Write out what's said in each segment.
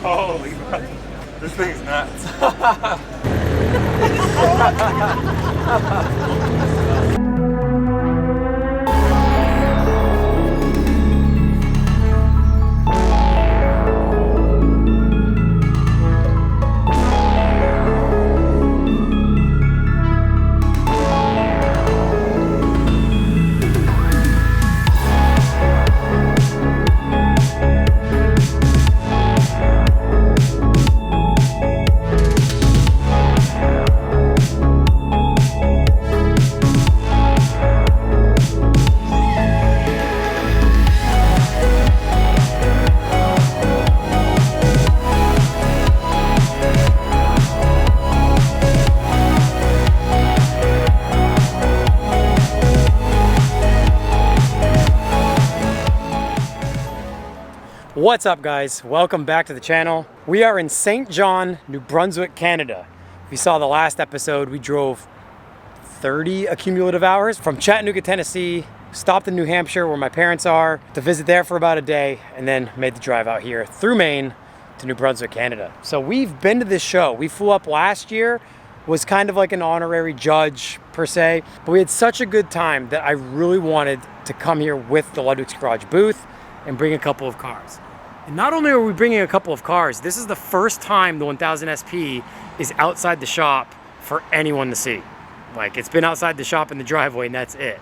Holy crap. This thing's nuts. What's up, guys? Welcome back to the channel. We are in St. John, New Brunswick, Canada. If you saw the last episode, we drove 30 accumulative hours from Chattanooga, Tennessee, stopped in New Hampshire where my parents are to visit there for about a day, and then made the drive out here through Maine to New Brunswick, Canada. So we've been to this show. We flew up last year, was kind of like an honorary judge per se, but we had such a good time that I really wanted to come here with the Ludwick's Garage booth and bring a couple of cars. And not only are we bringing a couple of cars, this is the first time the 1000 SP is outside the shop for anyone to see. Like, it's been outside the shop in the driveway and that's it.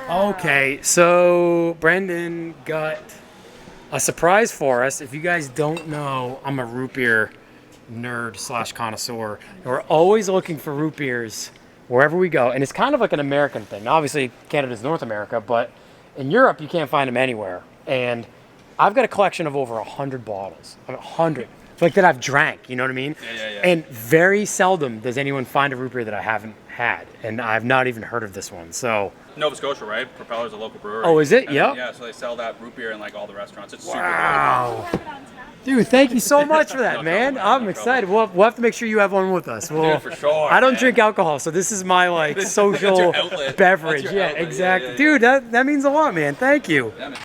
Okay, so Brendan got a surprise for us. If you guys don't know, I'm a root beer nerd slash connoisseur. And we're always looking for root beers wherever we go, and it's kind of like an American thing. Now, obviously, Canada's North America, but in Europe, you can't find them anywhere. And I've got a collection of over 100 bottles, 100, like that I've drank. You know what I mean? Yeah. And very seldom does anyone find a root beer that I haven't had, and I've not even heard of this one. So Nova Scotia, right? Propeller's a local brewery. Oh, is it? And Yep. Yeah, so they sell that root beer in like all the restaurants. It's wow. Dude, thank you so much for that, man. I'm excited. We'll have to make sure you have one with us. Dude, for sure. I don't drink alcohol, so this is my like social beverage. Yeah, outlet. exactly. Yeah. Dude, that means a lot, man. Thank you. Yeah, man.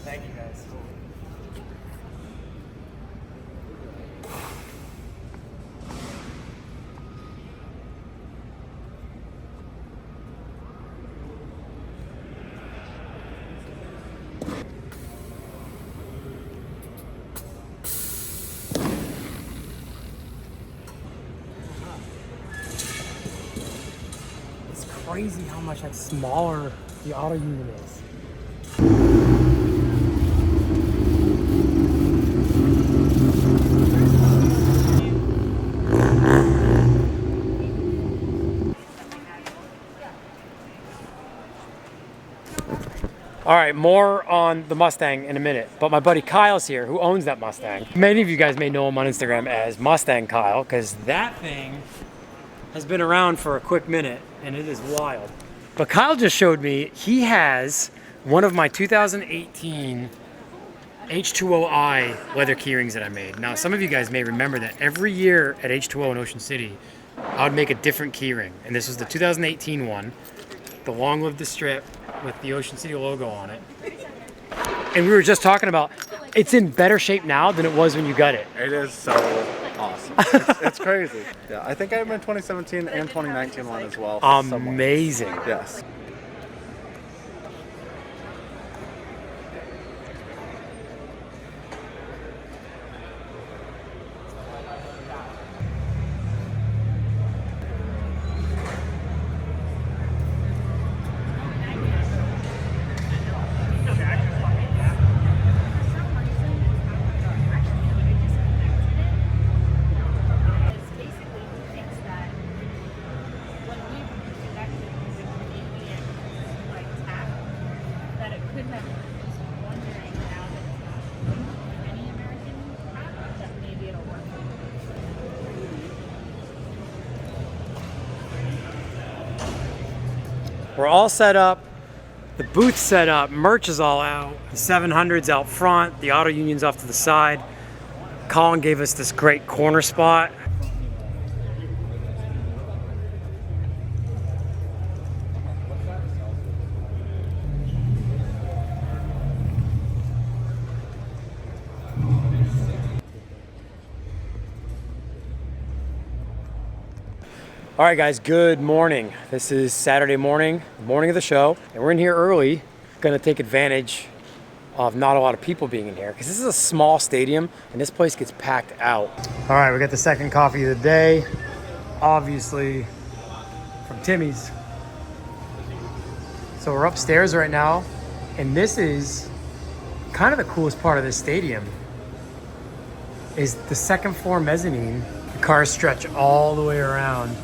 Thank you, guys. It's crazy how much like smaller the auto unit is. All right, more on the Mustang in a minute, but my buddy Kyle's here, who owns that Mustang. Many of you guys may know him on Instagram as Mustang Kyle, because that thing has been around for a quick minute, and it is wild. But Kyle just showed me he has one of my 2018 H2OI leather keyrings that I made. Now, some of you guys may remember that every year at H2O in Ocean City, I would make a different keyring, and this was the 2018 one, the Long Live the Strip with the Ocean City logo on it. And we were just talking about, it's in better shape now than it was when you got it. It is so awesome. It's crazy. Yeah, I think I have my 2017 and 2019 one as well. Amazing. Yes. We're all set up. The booth's set up. Merch is all out. The 700's out front. The auto union's off to the side. Colin gave us this great corner spot. All right, guys, good morning. This is Saturday morning, the morning of the show, and we're in here early. Gonna take advantage of not a lot of people being in here because this is a small stadium and this place gets packed out. All right, we got the second coffee of the day, obviously from Timmy's. So we're upstairs right now, and this is kind of the coolest part of this stadium is the second floor mezzanine. The cars stretch all the way around.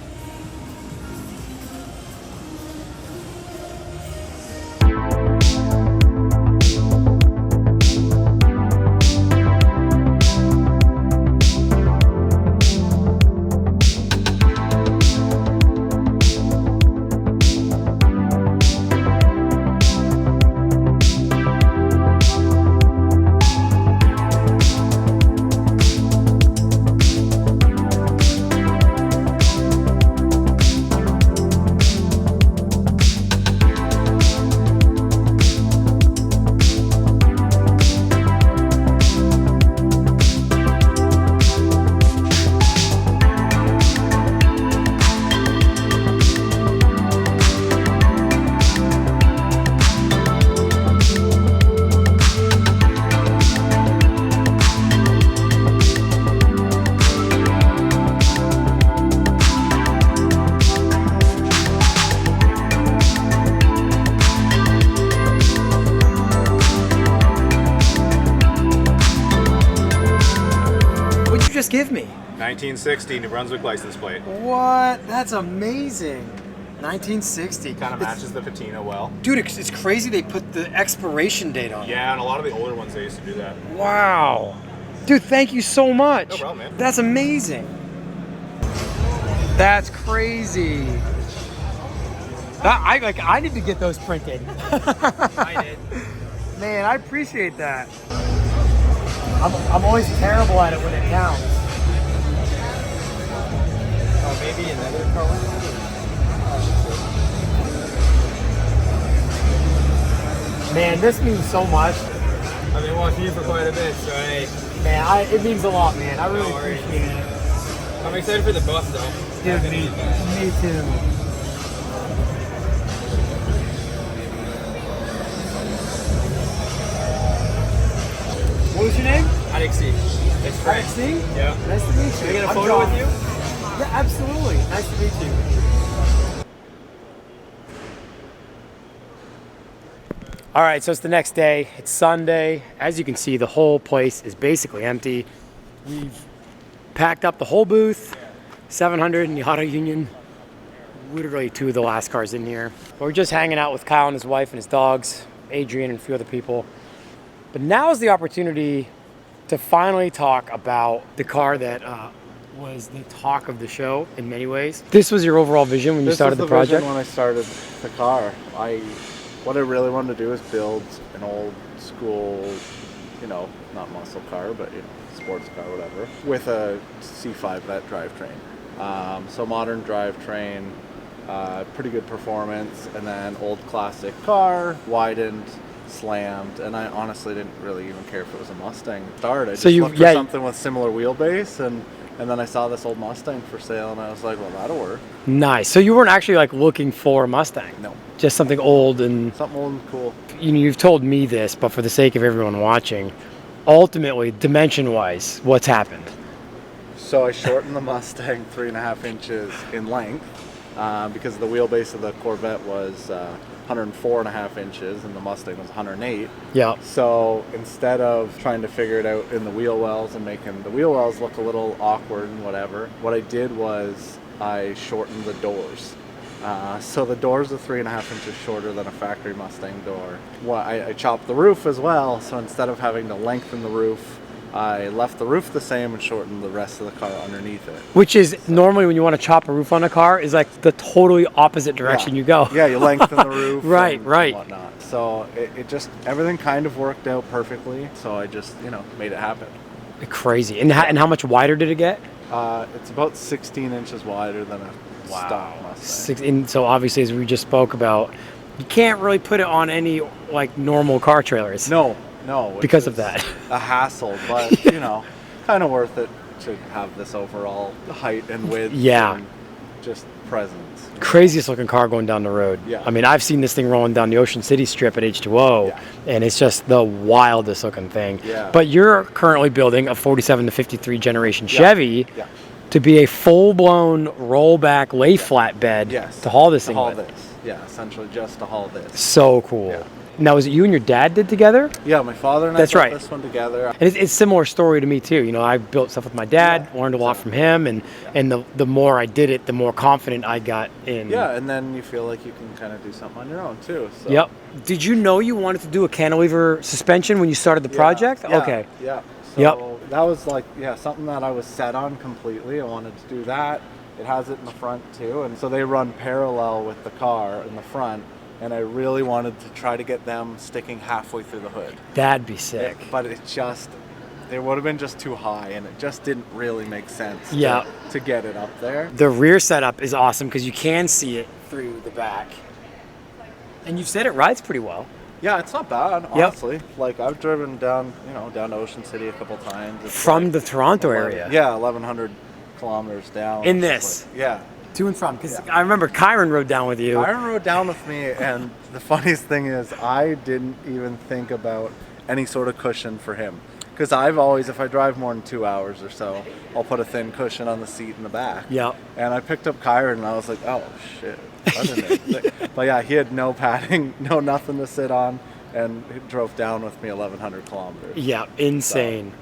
Just give me 1960 New Brunswick license plate. what? That's amazing. 1960 Kind of matches the patina well. Dude, it's crazy they put the expiration date on it. Yeah, and a lot of the older ones they used to do that. Wow, dude, thank you so much. No problem, man. That's amazing. That's crazy. I need to get those printed. I did. Man, I appreciate that. I'm always terrible at it when it counts. Oh, maybe another color? Man, this means so much. I've been watching you for quite a bit, so hey. Man, it means a lot, man. I really No worries. appreciate it. I'm excited for the bus though. Dude, me too. What was your name? Alexi. It's Frank. Alexi? Yeah. Nice to meet you. Can I get a I'm photo John. with you? Yeah, absolutely. Nice to meet you. All right, so it's the next day. It's Sunday. As you can see, the whole place is basically empty. We've packed up the whole booth, 700 and the auto union. Literally two of the last cars in here. We're just hanging out with Kyle and his wife and his dogs, Adrian and a few other people. But now is the opportunity to finally talk about the car that was the talk of the show in many ways. This was your overall vision when you started the project? When I started the car, what I really wanted to do is build an old school, not muscle car, but sports car, whatever, with a C5 vet drivetrain. So modern drivetrain, pretty good performance, and then old classic car, widened, slammed, and I honestly didn't really even care if it was a Mustang. I just looked for something with similar wheelbase, and then I saw this old Mustang for sale, and I was like, well, that'll work. Nice. So you weren't actually looking for a Mustang? No. Just something old and... Something old and cool. You've told me this, but for the sake of everyone watching, ultimately, dimension-wise, what's happened? So I shortened the Mustang 3.5 inches in length because the wheelbase of the Corvette was 104.5 inches and the Mustang was 108. Yeah. So instead of trying to figure it out in the wheel wells and making the wheel wells look a little awkward and whatever, what I did was I shortened the doors. So the doors are 3.5 inches shorter than a factory Mustang door. I chopped the roof as well, so instead of having to lengthen the roof I left the roof the same and shortened the rest of the car underneath it. Which is normally when you want to chop a roof on a car is like the totally opposite direction you go. Yeah, you lengthen the roof. Right, and right. whatnot. So it just, everything kind of worked out perfectly. So I just, made it happen. Crazy. And how much wider did it get? It's about 16 inches wider than a stock Mustang. And so obviously, as we just spoke about, you can't really put it on any like normal car trailers. No. Because of that. A hassle, but kind of worth it to have this overall height and width. Yeah. And just presence. Craziest looking car going down the road. Yeah. I mean, I've seen this thing rolling down the Ocean City Strip at H2O, Yeah. and it's just the wildest looking thing. Yeah. But you're currently building a 47 to 53 generation Chevy Yeah. to be a full-blown rollback lay flatbed Yes. to haul this To thing haul with. this. Yeah, essentially just to haul this. So cool. Yeah. Now, is it you and your dad did together? Yeah, my father and I That's built right. this one together. And it's similar story to me too. I built stuff with my dad, learned a lot from him, and the more I did it, the more confident I got in. Yeah, and then you feel like you can kind of do something on your own too. So. Yep. Did you know you wanted to do a cantilever suspension when you started the project? Yeah, Okay. Yeah. So Yep. that was like, something that I was set on completely. I wanted to do that. It has it in the front too, and so they run parallel with the car in the front. And I really wanted to try to get them sticking halfway through the hood. That'd be sick. But it would have been just too high, and it just didn't really make sense to get it up there. The rear setup is awesome because you can see it through the back. And you've said it rides pretty well. Yeah, it's not bad, honestly. Like, I've driven down, down to Ocean City a couple times. It's From like the Toronto area. Yeah, 1,100 kilometers down. In It's this? like, yeah. To and from. Because I remember Kyron rode down with you. Byron rode down with me, and the funniest thing is I didn't even think about any sort of cushion for him. Because I've always, if I drive more than 2 hours or so, I'll put a thin cushion on the seat in the back. Yep. And I picked up Kyron, and I was like, oh, shit. I didn't But yeah, he had no padding, no nothing to sit on, and he drove down with me 1,100 kilometers. Yeah, insane.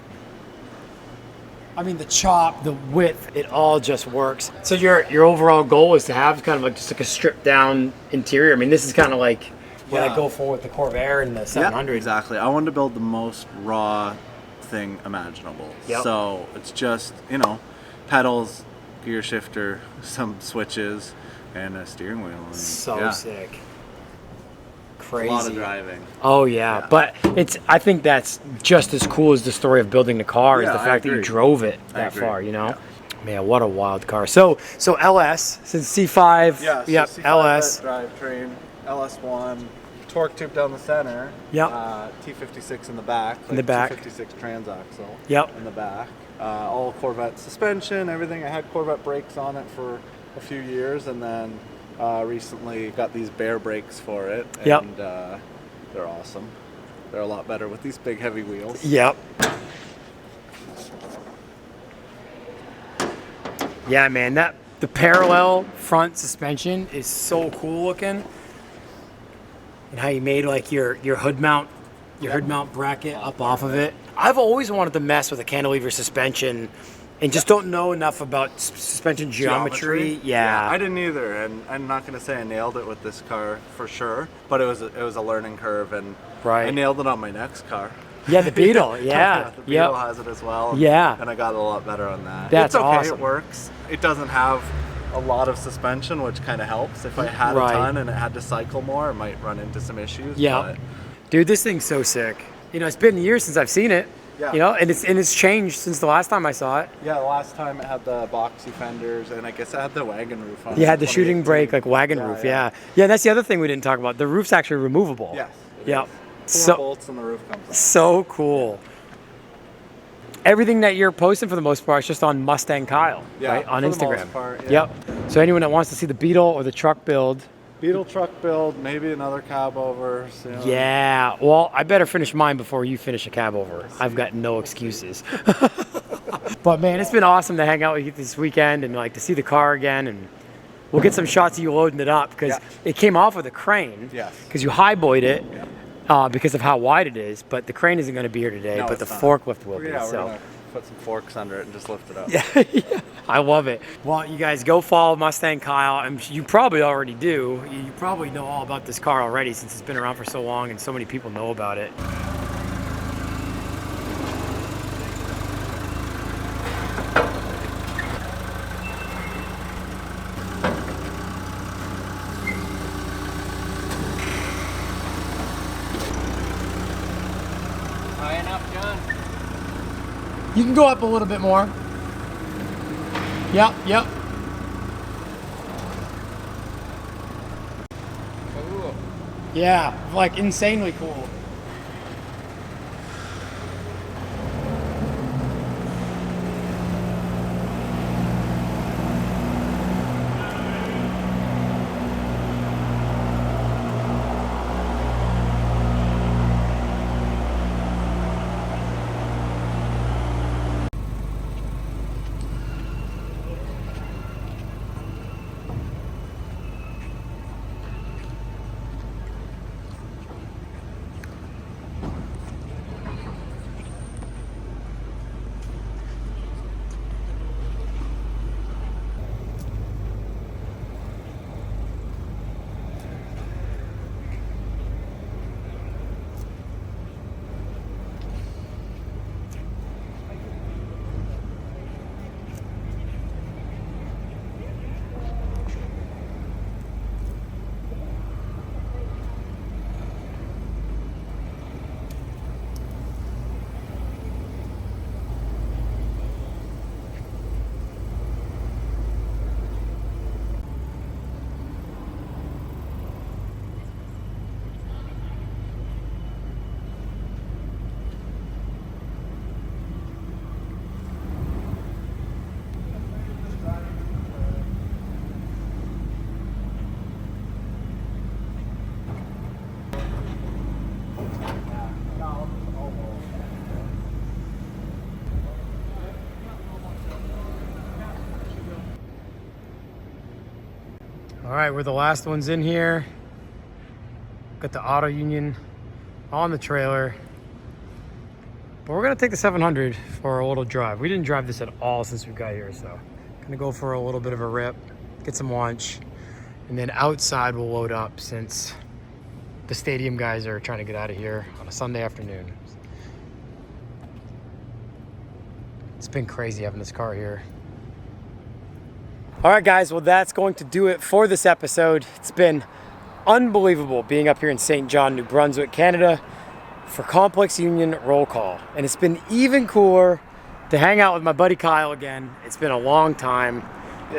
I mean, the chop, the width, it all just works. So your overall goal is to have kind of like just like a stripped down interior. I mean, this is kind of like what I go for with the Corvair and the 700. Yeah, exactly. I wanted to build the most raw thing imaginable. Yep. So it's just, pedals, gear shifter, some switches, and a steering wheel. And, So sick. Crazy. A lot of driving. Oh yeah, but I think that's just as cool as the story of building the car is Yeah, the I fact that you agree. drove it I that agree. far. Yeah. Man, what a wild car. So LS since C5. Yeah. Yep. So C5 LS. drivetrain, LS1, torque tube down the center. Yep. T56 in the back. In the back. 56 transaxle. Yep. In the back. All Corvette suspension, everything. I had Corvette brakes on it for a few years, and then recently got these Bear brakes for it, and Yep. They're awesome. They're a lot better with these big heavy wheels. Yep. Yeah, man, the parallel front suspension is so cool looking. And how you made like your hood mount bracket up off of it. I've always wanted to mess with a cantilever suspension and just don't know enough about suspension geometry. Yeah. I didn't either, and I'm not going to say I nailed it with this car for sure, but it was a learning curve, and Right. I nailed it on my next car. Yeah, the Beetle. Yeah. The Beetle has it as well. Yeah. And I got a lot better on that. That's it's okay, awesome. It works. It doesn't have a lot of suspension, which kind of helps. If I had Right. a ton and it had to cycle more, it might run into some issues. Yeah. But Dude, this thing's so sick. It's been years since I've seen it. Yeah. And it's changed since the last time I saw it. yeah, the last time it had the boxy fenders, and I guess it had the wagon roof on it. You had the shooting brake, like wagon roof. Yeah. Yeah, that's the other thing we didn't talk about. The roof's actually removable. Yes. it Yep. is. So- 4 bolts and the roof comes off. So cool. Everything that you're posting for the most part is just on Mustang Kyle, Yeah, right? On for the Instagram. most part, yeah. Yep. So anyone that wants to see the Beetle or the truck build, Beetle truck build, maybe another cab over soon. yeah. Well, I better finish mine before you finish a cab over. I've got no excuses. But man, it's been awesome to hang out with you this weekend and like to see the car again, and we'll get some shots of you loading it up because Yeah. it came off with a crane. Yes. Because you highboyed it because of how wide it is, but the crane isn't going to be here today, No, but the it's not. forklift will be. Yeah, we're So. gonna put some forks under it and just lift it up. Yeah, I love it. Well, you guys go follow Mustang Kyle. You probably already do. You probably know all about this car already since it's been around for so long and so many people know about it. You can go up a little bit more. Yep, yep. Cool. Yeah, like insanely cool. All right, we're the last ones in here. Got the auto union on the trailer. But we're gonna take the 700 for a little drive. We didn't drive this at all since we got here, so gonna go for a little bit of a rip, get some lunch, and then outside we'll load up since the stadium guys are trying to get out of here on a Sunday afternoon. It's been crazy having this car here. All right, guys, well, that's going to do it for this episode. It's been unbelievable being up here in St. John, New Brunswick, Canada for Complex Union Roll Call. And it's been even cooler to hang out with my buddy Kyle again. It's been a long time.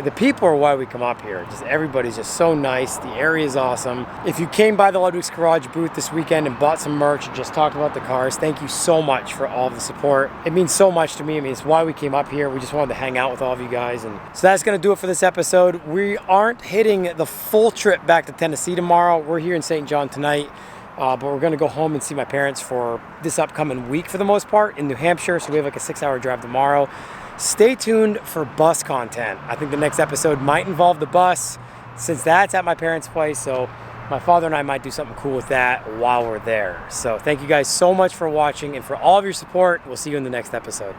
The people are why we come up here. Just everybody's just so nice. The area is awesome. If you came by the Ludwick's Garage booth this weekend and bought some merch and just talked about the cars, thank you so much for all the support. It means so much to me. I mean, it's why we came up here. We just wanted to hang out with all of you guys. And so that's going to do it for this episode. We aren't hitting the full trip back to Tennessee tomorrow. We're here in St. John tonight. But we're going to go home and see my parents for this upcoming week for the most part in New Hampshire. So we have like a 6-hour drive tomorrow. Stay tuned for bus content. I think the next episode might involve the bus since that's at my parents' place. So my father and I might do something cool with that while we're there. So thank you guys so much for watching and for all of your support. We'll see you in the next episode.